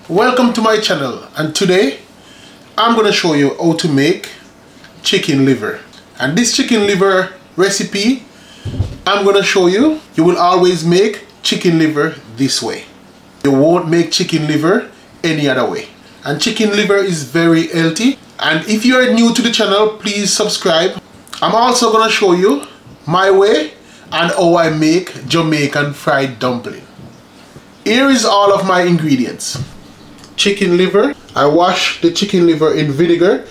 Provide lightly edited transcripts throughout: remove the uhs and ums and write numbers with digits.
Welcome to my channel, and today I'm going to show you how to make chicken liver. And this chicken liver recipe I'm going to show you, you will always make chicken liver this way. You won't make chicken liver any other way. And chicken liver is very healthy. And if you are new to the channel, please subscribe. I'm also going to show you my way and how I make Jamaican fried dumpling. Here is all of my ingredients. Chicken liver. I wash the chicken liver in vinegar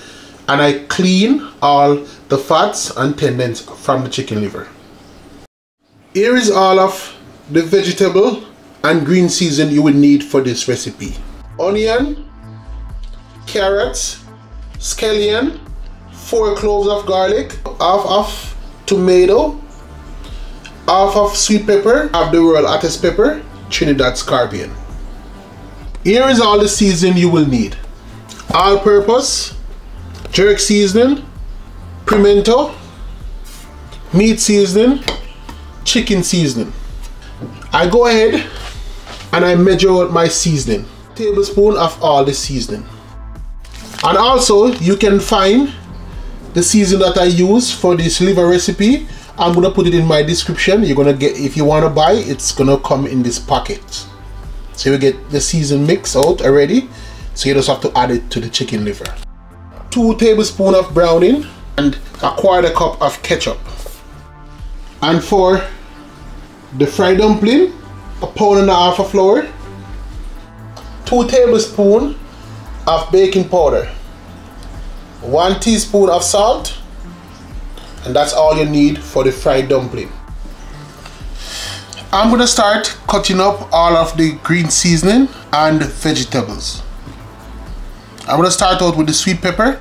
and I clean all the fats and tendons from the chicken liver. Here is all of the vegetable and green season you will need for this recipe. Onion, carrots, scallion, 4 cloves of garlic, half of tomato, half of sweet pepper, half the royal Atlas pepper, Trinidad scorpion. Here is all the seasoning you will need. All-purpose, jerk seasoning, pimento, meat seasoning, chicken seasoning. I go ahead and I measure out my seasoning. Tablespoon of all the seasoning. And also you can find the seasoning that I use for this liver recipe. I'm gonna put it in my description. You're gonna get, if you want to buy, it's gonna come in this packet. So you get the season mix out already. So you just have to add it to the chicken liver. 2 tablespoons of browning and a 1/4 cup of ketchup. And for the fried dumpling, 1.5 pounds of flour, 2 tablespoons of baking powder, 1 teaspoon of salt, and that's all you need for the fried dumpling. I'm gonna start cutting up all of the green seasoning and vegetables. I'm gonna start out with the sweet pepper.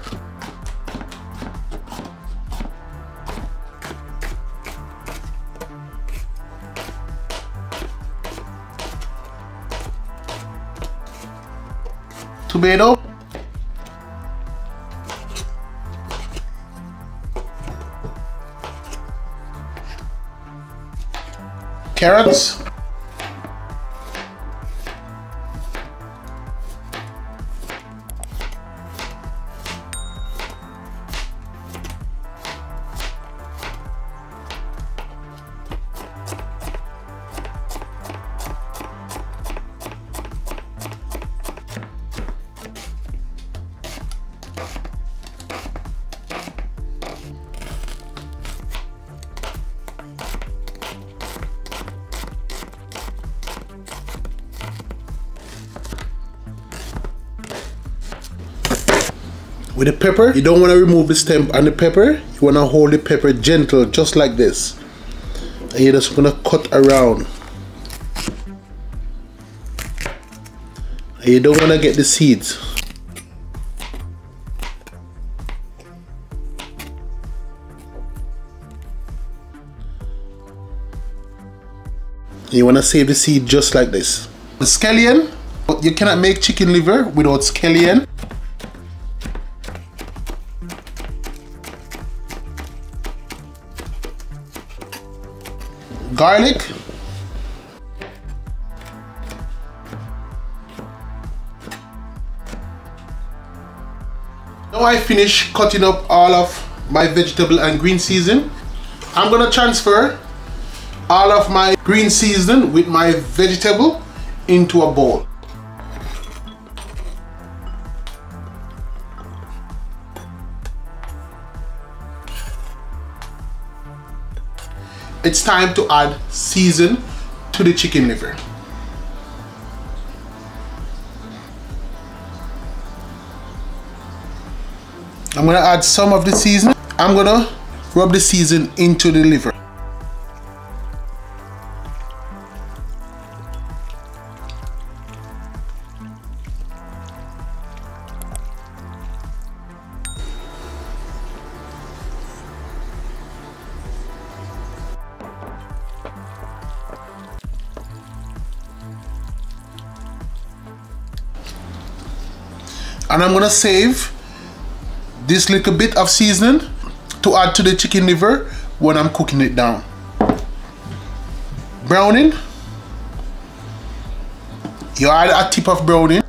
Tomato. Carrots. With the pepper, you don't want to remove the stem on the pepper. You want to hold the pepper gentle, just like this. And you're just going to cut around. And you don't want to get the seeds. You want to save the seed just like this. The scallion, you cannot make chicken liver without scallion. Garlic, now I finish cutting up all of my vegetable and green season. I'm gonna transfer all of my green season with my vegetable into a bowl. It's time to add season to the chicken liver. I'm gonna add some of the seasoning. I'm gonna rub the season into the liver. And I'm gonna save this little bit of seasoning to add to the chicken liver when I'm cooking it down. Browning. You add a tip of browning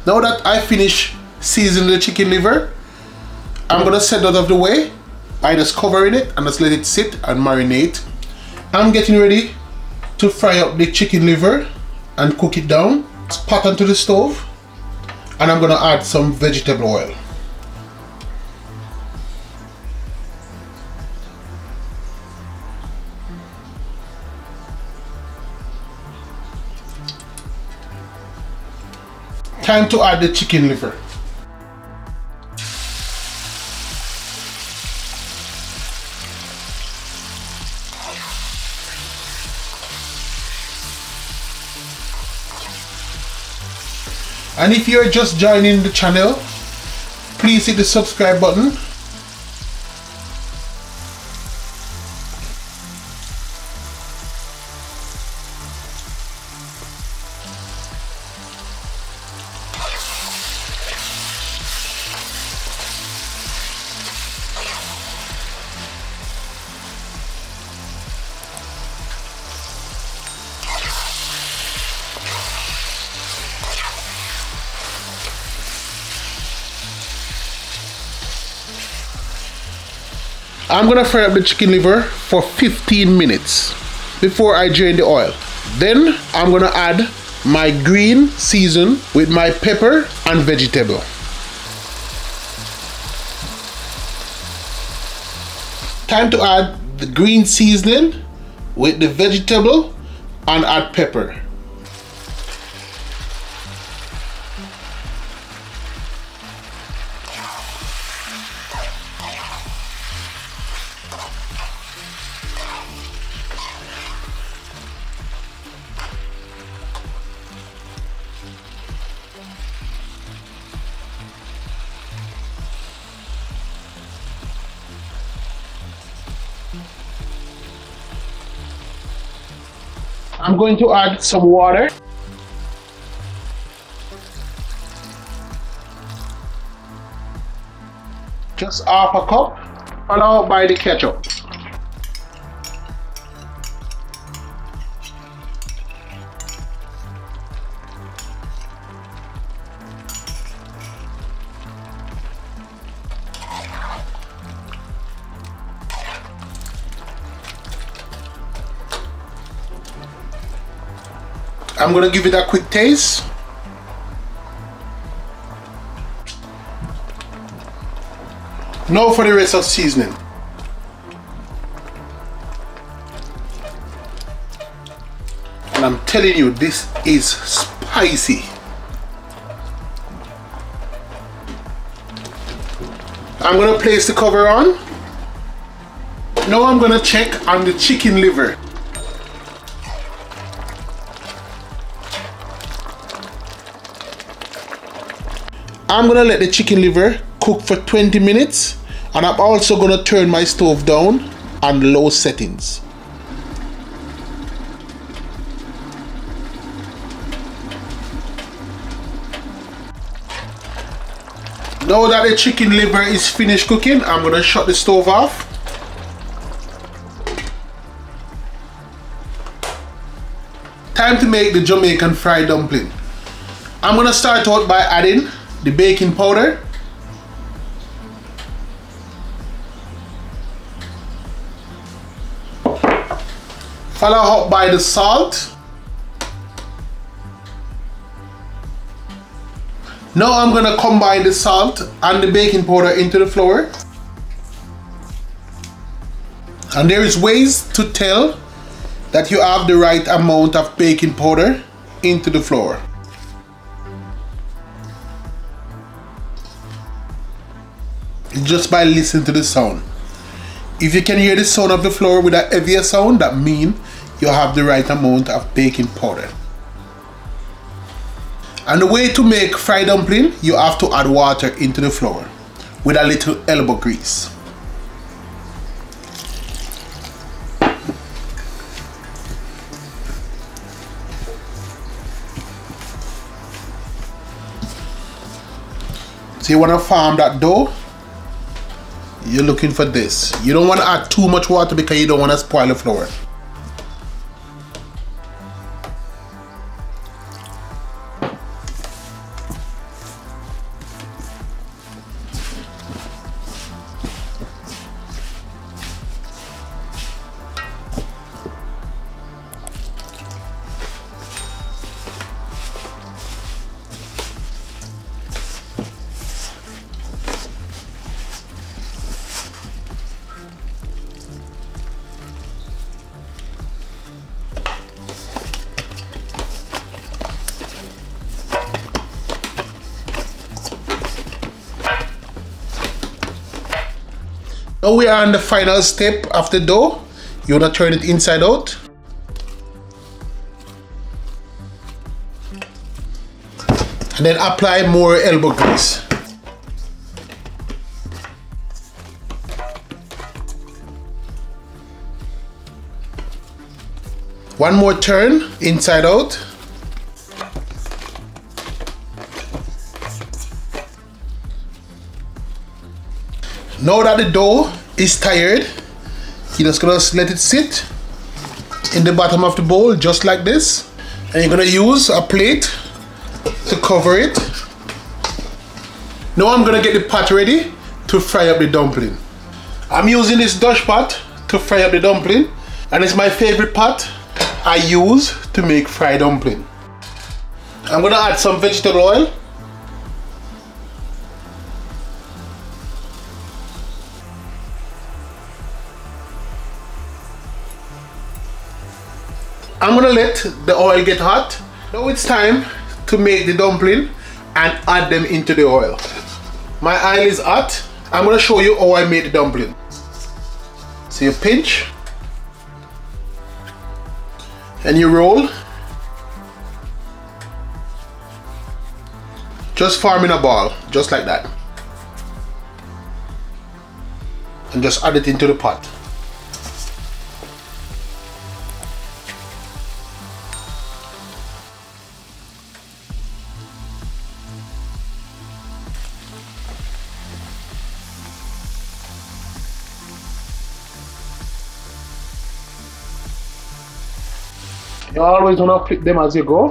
Now that I finish seasoning the chicken liver, I'm gonna set that out of the way by just covering it and just let it sit and marinate. I'm getting ready to fry up the chicken liver and cook it down. Pot onto the stove, and I'm gonna add some vegetable oil. Time to add the chicken liver. And if you're just joining the channel, please hit the subscribe button. I'm gonna fry up the chicken liver for 15 minutes before I drain the oil. Then I'm gonna add my green season with my pepper and vegetable. Time to add the green seasoning with the vegetable and add pepper. I'm going to add some water. Just half a cup, followed by the ketchup. I'm gonna give it a quick taste. Now for the rest of seasoning. And I'm telling you, this is spicy. I'm gonna place the cover on. Now I'm gonna check on the chicken liver. I'm gonna let the chicken liver cook for 20 minutes, and I'm also gonna turn my stove down on low settings. Now that the chicken liver is finished cooking, I'm gonna shut the stove off. Time to make the Jamaican fried dumpling. I'm gonna start out by adding the baking powder, followed up by the salt. Now I'm gonna combine the salt and the baking powder into the flour. And there is ways to tell that you have the right amount of baking powder into the flour. Just by listening to the sound. If you can hear the sound of the flour with a heavier sound, that means you have the right amount of baking powder. And the way to make fried dumpling, you have to add water into the flour with a little elbow grease. So you want to form that dough. You're looking for this. You don't want to add too much water because you don't want to spoil the flour. Now we are on the final step of the dough. You want to turn it inside out. And then apply more elbow grease. One more turn inside out. Now that the dough is tired, you're just gonna let it sit in the bottom of the bowl just like this. And you're gonna use a plate to cover it. Now I'm gonna get the pot ready to fry up the dumpling. I'm using this Dutch pot to fry up the dumpling, and it's my favorite pot I use to make fried dumpling. I'm gonna add some vegetable oil. I'm gonna let the oil get hot. Now it's time to make the dumpling and add them into the oil. My oil is hot. I'm gonna show you how I made the dumpling. So you pinch and you roll, just forming a ball, just like that, and just add it into the pot. You always want to flip them as you go.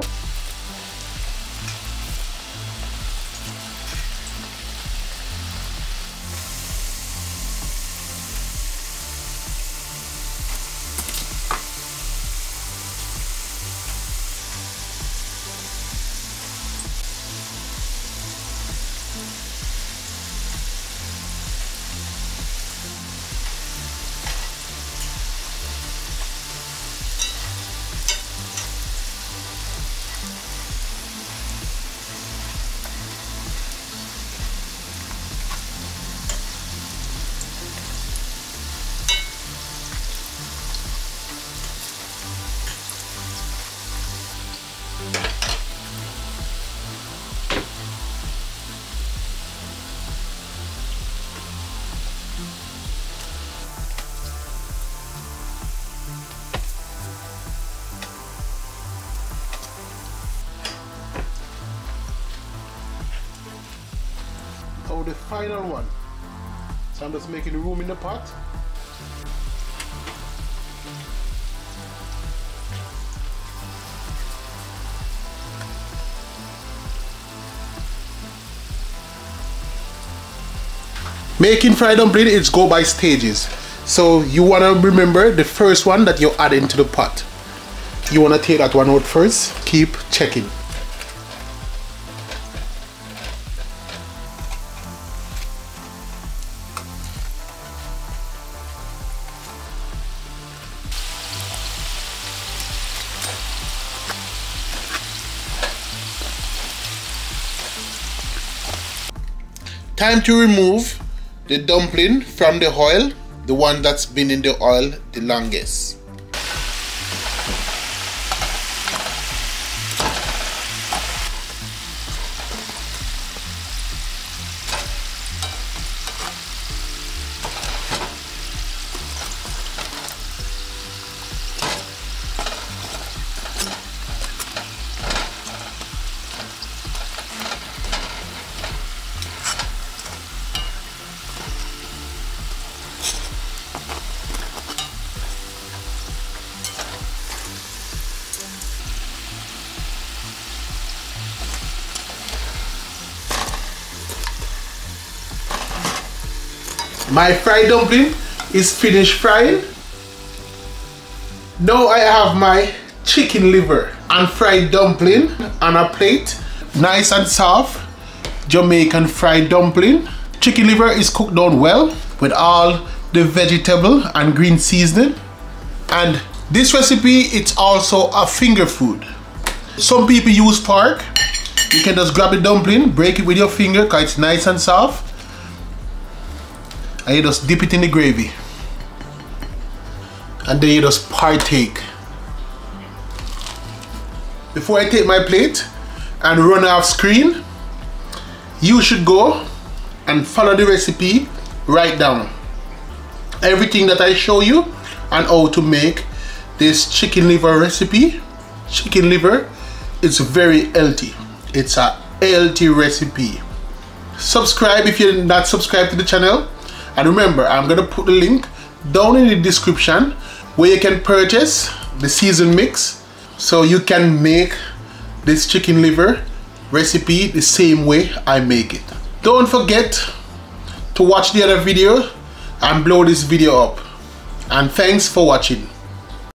So the final one. So I'm just making room in the pot. Making fried dumpling, it's go by stages. So you want to remember the first one that you add into the pot. You want to take that one out first. Keep checking. Time to remove the dumpling from the oil, the one that's been in the oil the longest. My fried dumpling is finished frying. Now I have my chicken liver and fried dumpling on a plate. Nice and soft Jamaican fried dumpling. Chicken liver is cooked down well with all the vegetable and green seasoning. And this recipe, it's also a finger food. Some people use pork. You can just grab the dumpling, break it with your finger because it's nice and soft. and you just dip it in the gravy, and then you just partake. Before I take my plate and run off screen, you should go and follow the recipe right down. Everything that I show you and how to make this chicken liver recipe. Chicken liver is very healthy. It's a healthy recipe. Subscribe if you're not subscribed to the channel, and remember, I'm gonna put the link down in the description where you can purchase the season mix so you can make this chicken liver recipe the same way I make it. Don't forget to watch the other video and blow this video up. And thanks for watching.